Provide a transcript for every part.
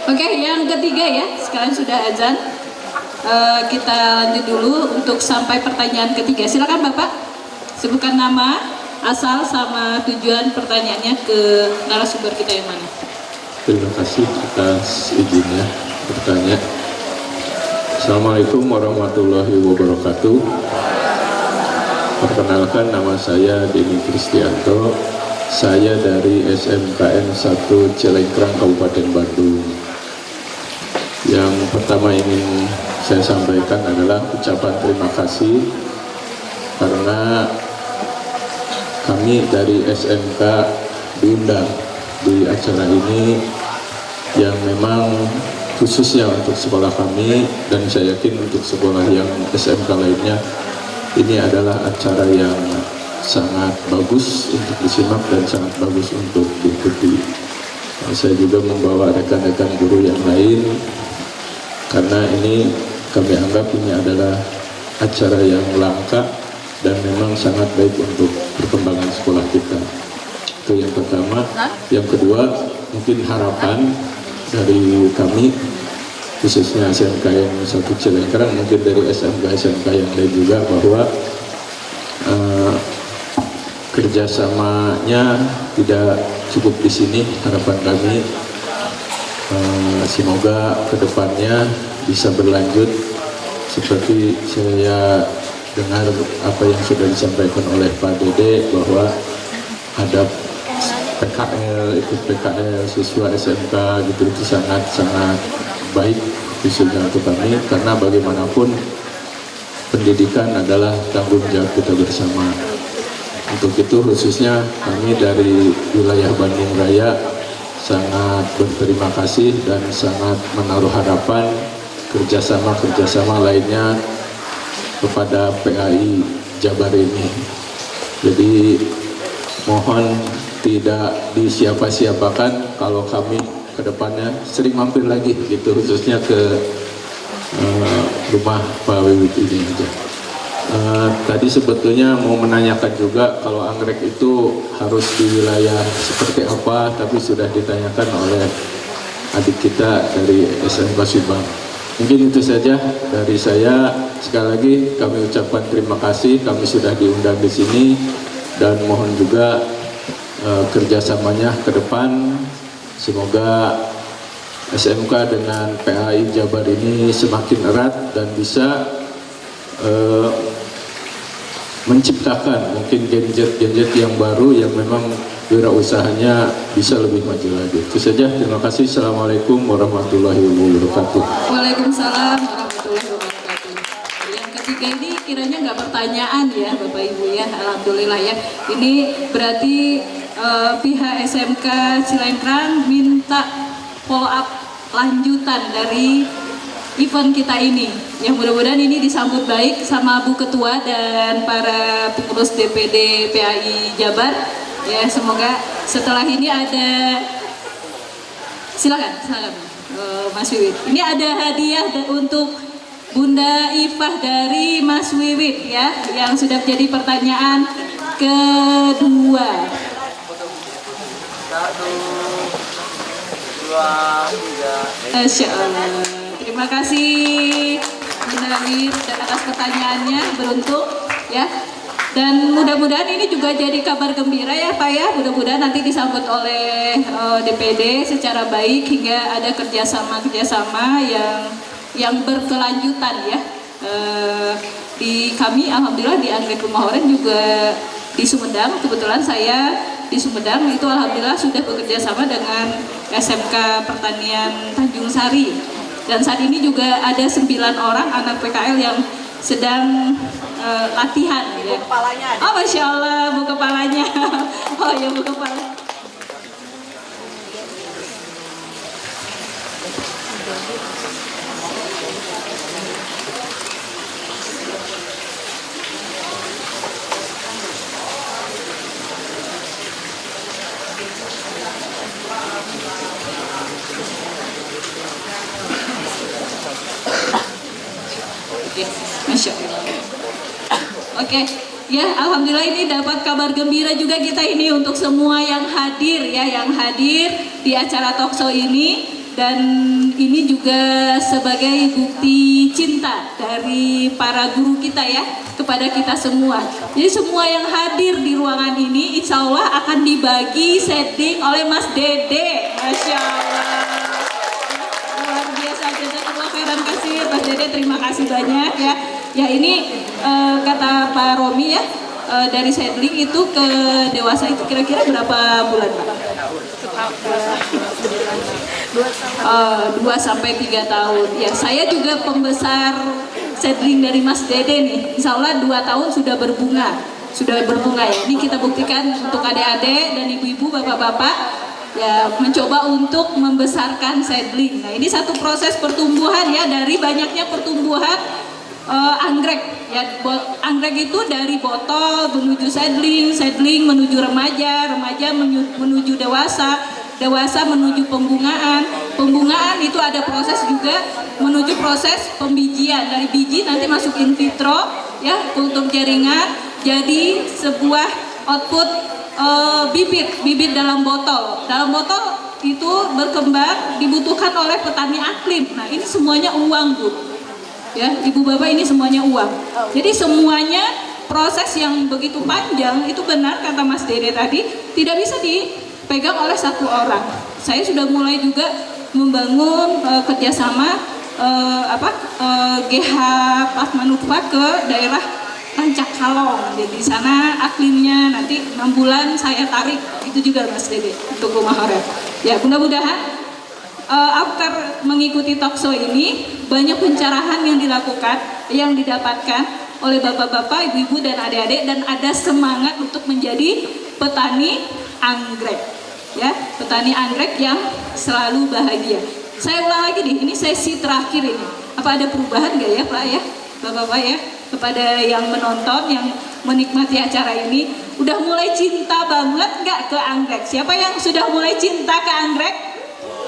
Oke, yang ketiga ya, sekarang sudah azan. Kita lanjut dulu untuk sampai pertanyaan ketiga. Silakan Bapak, sebutkan nama, asal sama tujuan pertanyaannya ke narasumber kita yang mana. Terima kasih atas izinnya bertanya. Assalamualaikum warahmatullahi wabarakatuh. Perkenalkan, nama saya Denny Kristianto. Saya dari SMKN 1 Cilengkrang, Kabupaten Bandung. Yang pertama ingin saya sampaikan adalah ucapan terima kasih karena kami dari SMK diundang di acara ini yang memang khususnya untuk sekolah kami, dan saya yakin untuk sekolah yang SMK lainnya ini adalah acara yang sangat bagus untuk disimak dan sangat bagus untuk diikuti. Saya juga membawa rekan-rekan guru yang lain karena ini kami anggap ini adalah acara yang langka dan memang sangat baik untuk perkembangan sekolah kita. Itu yang pertama. Yang kedua, mungkin harapan dari kami khususnya SMK yang 1 Cilengkrang, mungkin dari SMK yang lain juga, bahwa kerjasamanya tidak cukup di sini. Harapan kami semoga kedepannya bisa berlanjut seperti saya dengar apa yang sudah disampaikan oleh Pak Dede, bahwa ada PKL, ikut PKL siswa SMK gitu, itu sangat baik khususnya untuk kami, karena bagaimanapun pendidikan adalah tanggung jawab kita bersama. Untuk itu khususnya kami dari wilayah Bandung Raya sangat berterima kasih dan sangat menaruh harapan kerjasama lainnya kepada PAI Jabar ini. Jadi mohon tidak disiapa-siapakan kalau kami kedepannya sering mampir lagi gitu, khususnya ke rumah Pak Wiwit ini aja. Tadi sebetulnya mau menanyakan juga kalau anggrek itu harus di wilayah seperti apa, tapi sudah ditanyakan oleh adik kita dari SMK Subang. Mungkin itu saja dari saya. Sekali lagi kami ucapkan terima kasih, kami sudah diundang di sini, dan mohon juga kerjasamanya ke depan. Semoga SMK dengan PAI Jabar ini semakin erat dan bisa menciptakan mungkin gadget yang baru yang memang wirausahanya bisa lebih maju lagi. Itu saja, terima kasih. Assalamualaikum warahmatullahi wabarakatuh. Waalaikumsalam warahmatullahi wabarakatuh. Yang ketiga ini kiranya nggak pertanyaan ya Bapak Ibu ya, alhamdulillah ya. Ini berarti pihak SMK Cilengkrang minta follow up lanjutan dari event kita ini. Yang mudah-mudahan ini disambut baik sama Bu Ketua dan para pengurus DPD PAI Jabar. Ya, semoga setelah ini ada, silakan Mas Wiwit. Ini ada hadiah untuk Bunda Ifah dari Mas Wiwit ya, yang sudah menjadi pertanyaan kedua. 1, 2, 3. Masya Allah. Terima kasih Bunda Wiwit atas pertanyaannya, beruntung ya. Dan mudah-mudahan ini juga jadi kabar gembira ya Pak ya. Mudah-mudahan nanti disambut oleh DPD secara baik hingga ada kerjasama yang berkelanjutan ya. Di kami alhamdulillah di Anggrek Rumah Oren juga di Sumedang, kebetulan saya di Sumedang itu alhamdulillah sudah bekerja sama dengan SMK Pertanian Tanjung Sari. Dan saat ini juga ada 9 orang anak PKL yang sedang latihan ya. Bu kepalanya ada. Oh Masya Allah, Bu kepalanya. Oh ya, Bu kepala. Masya Allah. Oke, ya alhamdulillah ini dapat kabar gembira juga kita ini untuk semua yang hadir ya, yang hadir di acara talkshow ini. dan ini juga sebagai bukti cinta dari para guru kita ya kepada kita semua. Jadi semua yang hadir di ruangan ini insya Allah akan dibagi setting oleh Mas Dede. Masya Allah, luar biasa. Jazakallah khairan kasih Mas Dede, terima kasih banyak ya. Ya ini kata Pak Romi ya, dari settling itu ke dewasa itu kira-kira berapa bulan Pak? 2 sampai 3 tahun. Ya, saya juga pembesar seedling dari Mas Dede nih. Insya Allah 2 tahun sudah berbunga ya. Ini kita buktikan untuk adik-adik dan ibu-ibu, bapak-bapak ya, mencoba untuk membesarkan seedling. Nah, ini satu proses pertumbuhan ya, dari banyaknya pertumbuhan anggrek ya. Anggrek itu dari botol menuju seedling menuju remaja menuju dewasa menuju pembungaan itu ada proses juga menuju proses pembijian. Dari biji nanti masuk in vitro ya, kultur jaringan, jadi sebuah output bibit dalam botol itu berkembang, dibutuhkan oleh petani aklim. Nah, ini semuanya uang Bu ya, ibu bapak, ini semuanya uang. Jadi semuanya proses yang begitu panjang itu, benar kata Mas Dede tadi, tidak bisa dipegang oleh satu orang. Saya sudah mulai juga membangun kerjasama GH Pasmanufak ke daerah Rancak Kalong. Jadi di sana aklimnya nanti 6 bulan saya tarik, itu juga Mas Dede untuk rumah horor. Ya, mudah-mudahan after mengikuti talkshow ini banyak pencerahan yang dilakukan, yang didapatkan oleh bapak-bapak, ibu-ibu dan adik-adik, dan ada semangat untuk menjadi petani anggrek ya, petani anggrek yang selalu bahagia. Saya ulang lagi nih, ini sesi terakhir ini. Apa ada perubahan gak ya Pak ya, bapak-bapak ya, kepada yang menonton, yang menikmati acara ini? Udah mulai cinta banget gak ke anggrek? Siapa yang sudah mulai cinta ke anggrek?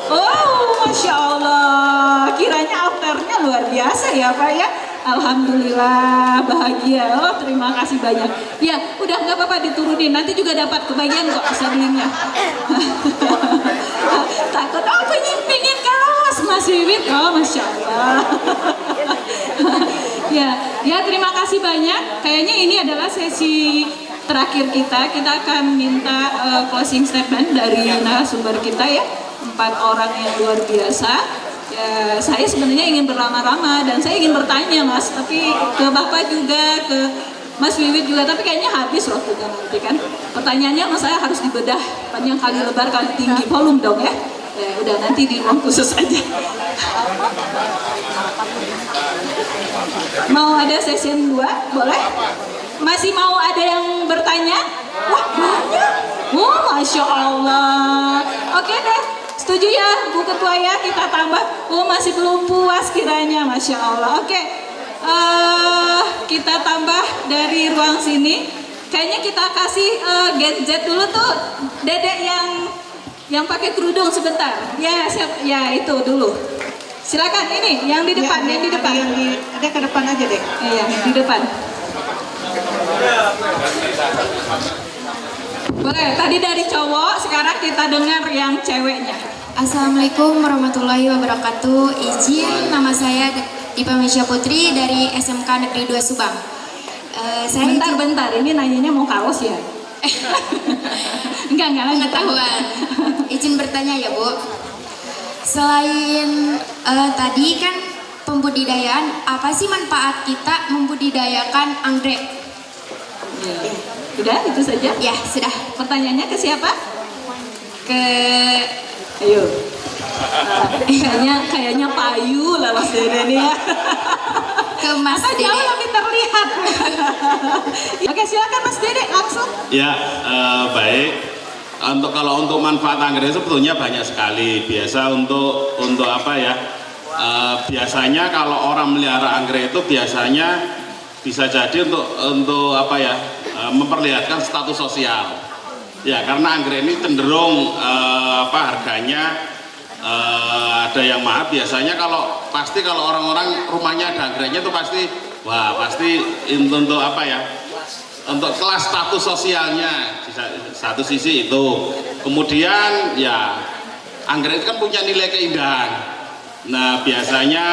Oh, Masya Allah, kiranya afternya luar biasa ya Pak ya. Alhamdulillah, bahagia. Oh, terima kasih banyak. Ya, udah nggak apa-apa diturunin, nanti juga dapat kebagian kok seedlingnya. Takut, oh pengen kaos Mas Wiwit. Oh, Masya Allah. Ya, terima kasih banyak. Kayaknya ini adalah sesi terakhir kita. Kita akan minta closing statement dari narasumber kita ya. 4 orang yang luar biasa. Ya, saya sebenarnya ingin berlama-lama dan saya ingin bertanya Mas, tapi ke Bapak juga, ke Mas Wiwit juga, tapi kayaknya habis waktunya nanti kan. Pertanyaannya Mas, saya harus dibedah panjang kali lebar kali tinggi, volume dong ya. Ya udah, nanti di ruang khusus aja. Mau ada session 2? Boleh? Masih mau ada yang bertanya? Wah, banyak. Oh, Masya Allah. Oke deh. Setuju ya Bu Ketua ya, kita tambah. Oh, masih belum puas kiranya, Masya Allah. Oke, kita tambah dari ruang sini. Kayaknya kita kasih Gen Z dulu tuh, Dedek yang pakai kerudung sebentar. Ya, siap. Ya itu dulu. Silakan, ini yang di depan, yang di depan. Ada ke depan aja deh. Iya, di depan. Boleh, tadi dari cowok, sekarang kita dengar yang ceweknya. Assalamualaikum warahmatullahi wabarakatuh. Izin, nama saya Dipa Mesya Putri dari SMK Negeri 2 Subang. Bentar, ini nanyanya mau kaos ya? Enggak lanjut. Pengetahuan. Izin bertanya ya Bu. Selain tadi kan pembudidayaan, apa sih manfaat kita membudidayakan anggrek? Ya. Sudah, itu saja? Ya, sudah. Pertanyaannya ke siapa? Ayo. Kayaknya payu lah Mas Dede nih ya. Ke Mas Dede. Jauh lebih terlihat. Oke, silakan Mas Dede langsung. Ya, baik. Kalau untuk manfaat anggrek sebetulnya banyak sekali. Biasa untuk apa ya? Biasanya kalau orang melihara anggrek itu biasanya bisa jadi untuk apa ya? Memperlihatkan status sosial. Ya, karena anggrek ini cenderung harganya ada yang mahal. Biasanya kalau orang-orang rumahnya ada anggreknya itu pasti untuk apa ya? Untuk kelas status sosialnya satu sisi itu. Kemudian ya anggrek itu kan punya nilai keindahan. Nah biasanya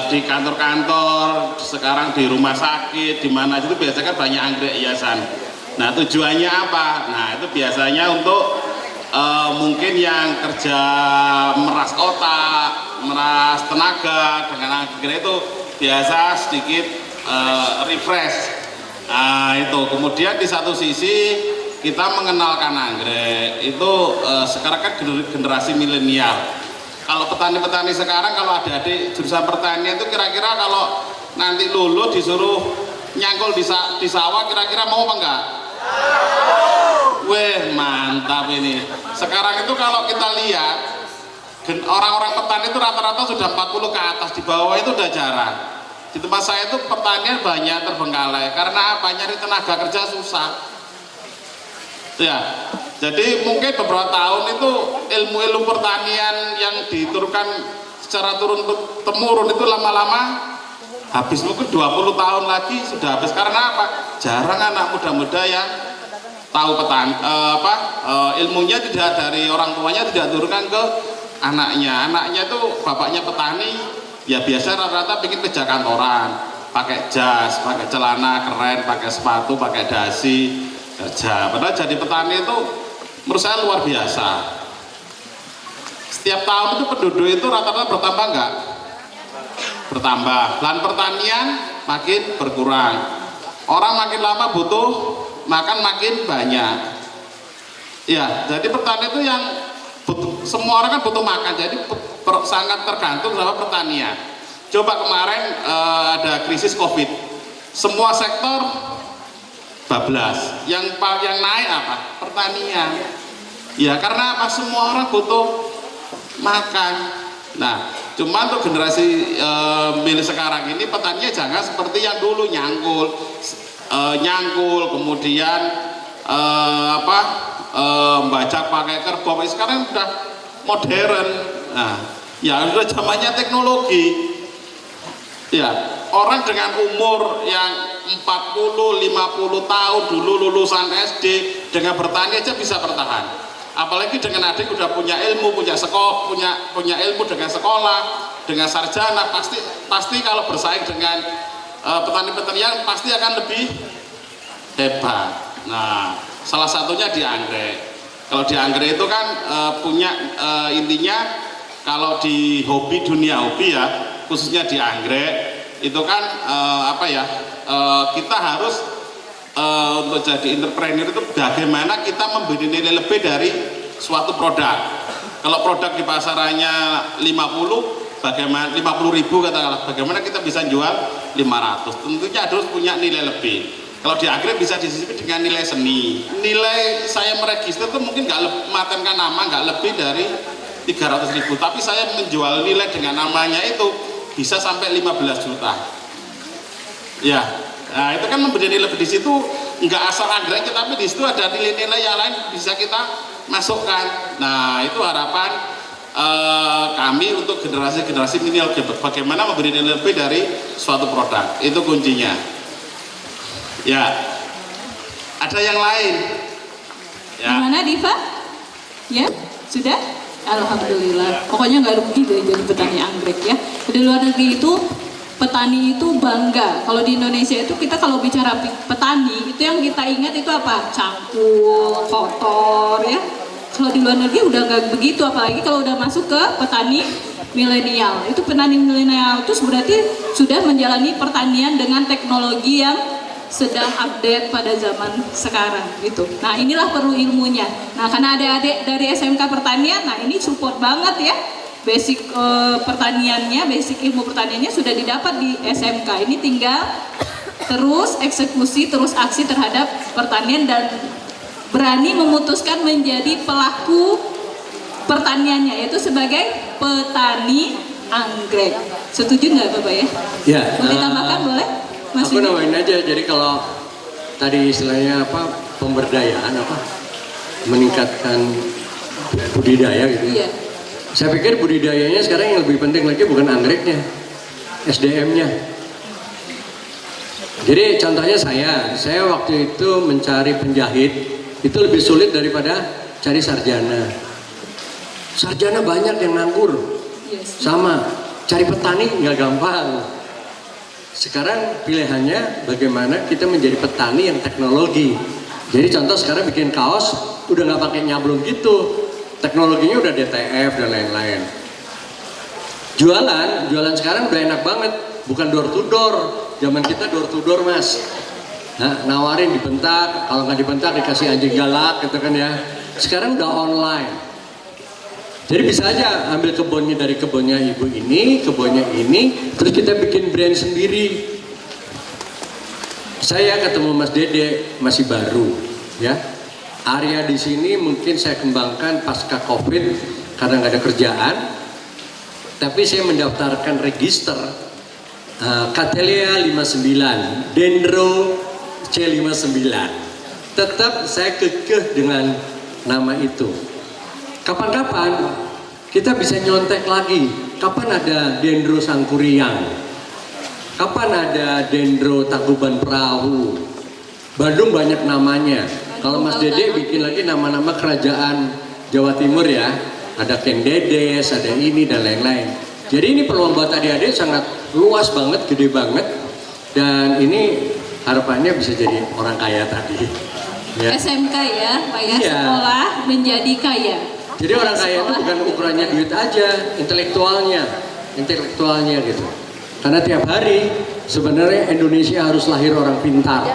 di kantor-kantor, sekarang di rumah sakit, di mana itu biasanya kan banyak anggrek hiasan. Nah tujuannya apa? Nah itu biasanya untuk mungkin yang kerja meras otak, meras tenaga dengan anggrek itu biasa sedikit refresh. Nah itu kemudian di satu sisi kita mengenalkan anggrek itu sekarang kan generasi milenial. Kalau petani-petani sekarang, kalau adik-adik jurusan pertanian itu kira-kira kalau nanti lulus disuruh nyangkul di sawah, kira-kira mau apa enggak? Weh mantap ini. Sekarang itu kalau kita lihat orang-orang petani itu rata-rata sudah 40 ke atas, di bawah itu udah jarang. Di tempat saya itu pertanian banyak terbengkalai karena apa? Nyari tenaga kerja susah. Ya, jadi mungkin beberapa tahun itu ilmu-ilmu pertanian yang diturunkan secara turun-temurun itu lama-lama habis, mungkin 20 tahun lagi sudah habis. Karena apa? Jarang anak muda-muda yang tahu ilmunya tidak dari orang tuanya, tidak turunkan ke anaknya. Anaknya itu bapaknya petani, ya biasa rata-rata bikin kerja kantoran, pakai jas, pakai celana keren, pakai sepatu, pakai dasi kerja. Padahal jadi petani itu menurut saya luar biasa. Setiap tahun itu penduduk itu rata-rata bertambah enggak? Bertambah. Lahan pertanian makin berkurang. Orang makin lama butuh makan makin banyak. Ya, jadi petani itu yang semua orang kan butuh makan, jadi sangat tergantung sama pertanian. Coba kemarin ada krisis COVID, semua sektor bablas. Yang naik apa? Pertanian. Ya karena apa? Semua orang butuh makan. Nah, cuma untuk generasi milih sekarang ini petaninya jangan seperti yang dulu nyangkul, kemudian bajak pakai kerbau. Sekarang udah modern. Nah, ya sudah zamannya teknologi. Ya, orang dengan umur yang 40-50 tahun dulu lulusan SD dengan bertani aja bisa bertahan. Apalagi dengan adik udah punya ilmu, punya sekolah, punya ilmu dengan sekolah, dengan sarjana, pasti kalau bersaing dengan petani-petani yang pasti akan lebih hebat. Nah, salah satunya di anggrek. Kalau di anggrek itu kan punya intinya, kalau di dunia hobi ya, khususnya di anggrek itu kan kita harus untuk jadi entrepreneur itu bagaimana kita memberi nilai lebih dari suatu produk. Kalau produk di pasarannya 50, bagaimana 50.000 katakanlah, bagaimana kita bisa jual 500? Tentunya harus punya nilai lebih. Kalau di anggrek bisa disisipin dengan nilai seni. Nilai saya meregister itu mungkin nggak matenkan nama nggak lebih dari 300.000, tapi saya menjual nilai dengan namanya itu bisa sampai 15 juta. Ya, nah itu kan memberi nilai lebih di situ, nggak asal anggrek, tapi di situ ada nilai-nilai yang lain bisa kita masukkan. Nah itu harapan kami untuk generasi-generasi milenial, bagaimana memberi nilai lebih dari suatu produk, itu kuncinya. Ya, ada yang lain. Ya. Gimana Diva? Ya, sudah? Alhamdulillah. Pokoknya nggak rugi deh jadi petani anggrek ya. Di luar negeri itu petani itu bangga. Kalau di Indonesia itu kita kalau bicara petani itu yang kita ingat itu apa? Cangkul, kotor ya. Kalau di luar negeri udah nggak begitu, apalagi kalau udah masuk ke petani milenial. Itu petani milenial itu berarti sudah menjalani pertanian dengan teknologi yang sedang update pada zaman sekarang gitu. Nah inilah perlu ilmunya. Nah karena adik-adik dari SMK Pertanian, nah ini support banget ya. Basic pertaniannya, basic ilmu pertaniannya sudah didapat di SMK. Ini tinggal terus eksekusi, terus aksi terhadap pertanian dan berani memutuskan menjadi pelaku pertaniannya, yaitu sebagai petani anggrek. Setuju nggak Bapak ya? Ya. Mau ditambahkan boleh? Mas aku nambahin aja, jadi kalau tadi istilahnya pemberdayaan meningkatkan budidaya gitu. Iya. Saya pikir budidayanya sekarang yang lebih penting lagi bukan anggreknya, SDM-nya. Jadi contohnya saya waktu itu mencari penjahit itu lebih sulit daripada cari sarjana. Sarjana banyak yang nganggur. Yes. Sama, cari petani nggak gampang. Sekarang pilihannya bagaimana kita menjadi petani yang teknologi. Jadi contoh sekarang bikin kaos udah nggak pakai nyablon gitu, teknologinya udah DTF dan lain-lain. Jualan sekarang udah enak banget, bukan door to door. Zaman kita door to door mas. Nah, nawarin dibentak, kalau nggak dibentak dikasih anjing galak gitu kan ya. Sekarang udah online. Jadi bisa aja ambil kebunnya dari kebunnya ibu ini, kebunnya ini, terus kita bikin brand sendiri. Saya ketemu Mas Dede masih baru, ya. Area di sini mungkin saya kembangkan pasca COVID karena nggak ada kerjaan. Tapi saya mendaftarkan register Cattleya 59, Dendro C59. Tetap saya kekeh dengan nama itu. Kapan-kapan kita bisa nyontek lagi. Kapan ada Dendro Sangkuriang? Kapan ada Dendro Tangkuban Perahu? Bandung banyak namanya. Kalau Mas Dede bikin lagi nama-nama kerajaan Jawa Timur ya. Ada Ken Dedes, ada ini dan lain-lain. Jadi ini peluang buat adik-adik sangat luas banget, gede banget. Dan ini harapannya bisa jadi orang kaya tadi. Ya. SMK ya, Pak ya, Iya. sekolah menjadi kaya. Jadi orang kaya itu bukan ukurannya duit aja, intelektualnya gitu. Karena tiap hari sebenarnya Indonesia harus lahir orang pintar.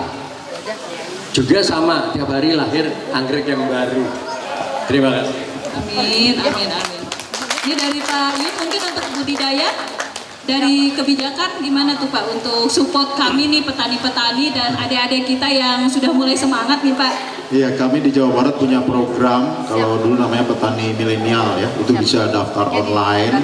Juga sama, tiap hari lahir anggrek yang baru. Terima kasih. Amin, amin, amin. Ini dari Pak Yud mungkin untuk budidaya, dari kebijakan gimana tuh Pak untuk support kami nih petani-petani dan adik-adik kita yang sudah mulai semangat nih Pak. Iya, kami di Jawa Barat punya program, kalau dulu namanya petani milenial ya, itu bisa daftar online.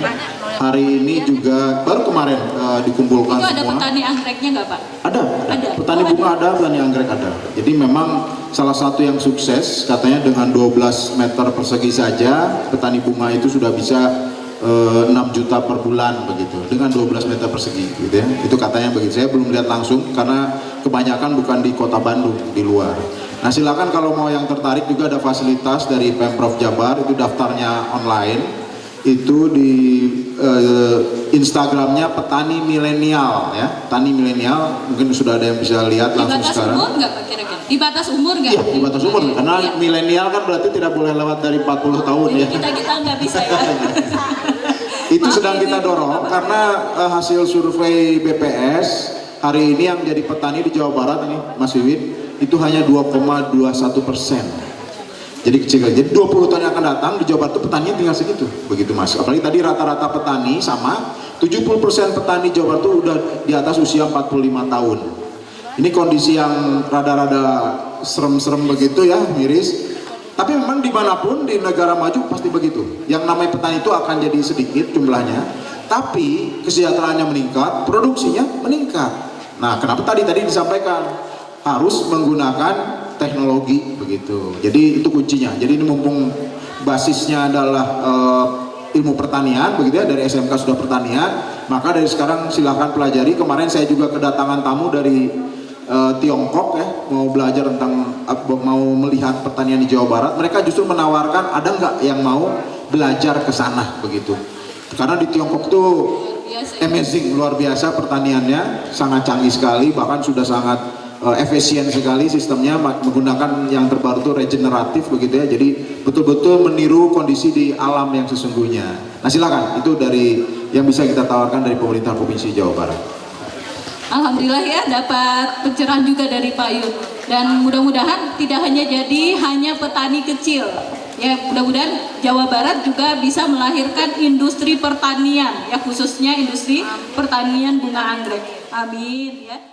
Hari ini juga baru kemarin dikumpulkan Itu ada semua. petani anggreknya nggak Pak? Ada. Ada. Petani bunga ada, petani anggrek ada. Jadi memang salah satu yang sukses katanya dengan 12 meter persegi saja petani bunga itu sudah bisa 6 juta per bulan begitu dengan 12 meter persegi gitu ya. Itu katanya begitu. Saya belum lihat langsung karena kebanyakan bukan di Kota Bandung, di luar. Nah, silakan kalau mau yang tertarik juga ada fasilitas dari Pemprov Jabar, itu daftarnya online. Itu di Instagramnya petani milenial ya, petani milenial, mungkin sudah ada yang bisa lihat Di langsung batas sekarang. umur nggak Pak kira-kira? Di batas umur nggak? Iya, di batas umur, karena Iya. milenial kan berarti tidak boleh lewat dari 40 tahun ya. Kita nggak bisa ya. Itu sedang kita dorong karena hasil survei BPS hari ini yang jadi petani di Jawa Barat ini Mas Wiwit itu hanya 2,21%. Jadi kecil. Jadi 20 tahun yang akan datang di Jawa Barat itu petaninya tinggal segitu, begitu Mas. Apalagi tadi rata-rata petani sama 70% petani Jawa Barat itu udah di atas usia 45 tahun. Ini kondisi yang rada-rada serem-serem begitu ya, miris. Tapi memang dimanapun di negara maju pasti begitu. Yang namanya petani itu akan jadi sedikit jumlahnya, tapi kesejahteraannya meningkat, produksinya meningkat. Nah, kenapa tadi disampaikan harus menggunakan teknologi begitu. Jadi itu kuncinya. Jadi ini mumpung basisnya adalah ilmu pertanian begitu ya, dari SMK sudah pertanian, maka dari sekarang silahkan pelajari. Kemarin saya juga kedatangan tamu dari Tiongkok ya, mau belajar tentang, mau melihat pertanian di Jawa Barat. Mereka justru menawarkan ada nggak yang mau belajar ke sana begitu. Karena di Tiongkok tuh amazing, luar biasa pertaniannya, sangat canggih sekali, bahkan sudah sangat efisien sekali sistemnya, menggunakan yang terbaru itu regeneratif begitu ya. Jadi betul-betul meniru kondisi di alam yang sesungguhnya. Nah, silakan, itu dari yang bisa kita tawarkan dari pemerintah Provinsi Jawa Barat. Alhamdulillah ya, dapat pencerahan juga dari Pak Yud. Dan mudah-mudahan tidak hanya jadi hanya petani kecil. Ya, mudah-mudahan Jawa Barat juga bisa melahirkan industri pertanian, ya khususnya industri pertanian bunga anggrek. Amin ya.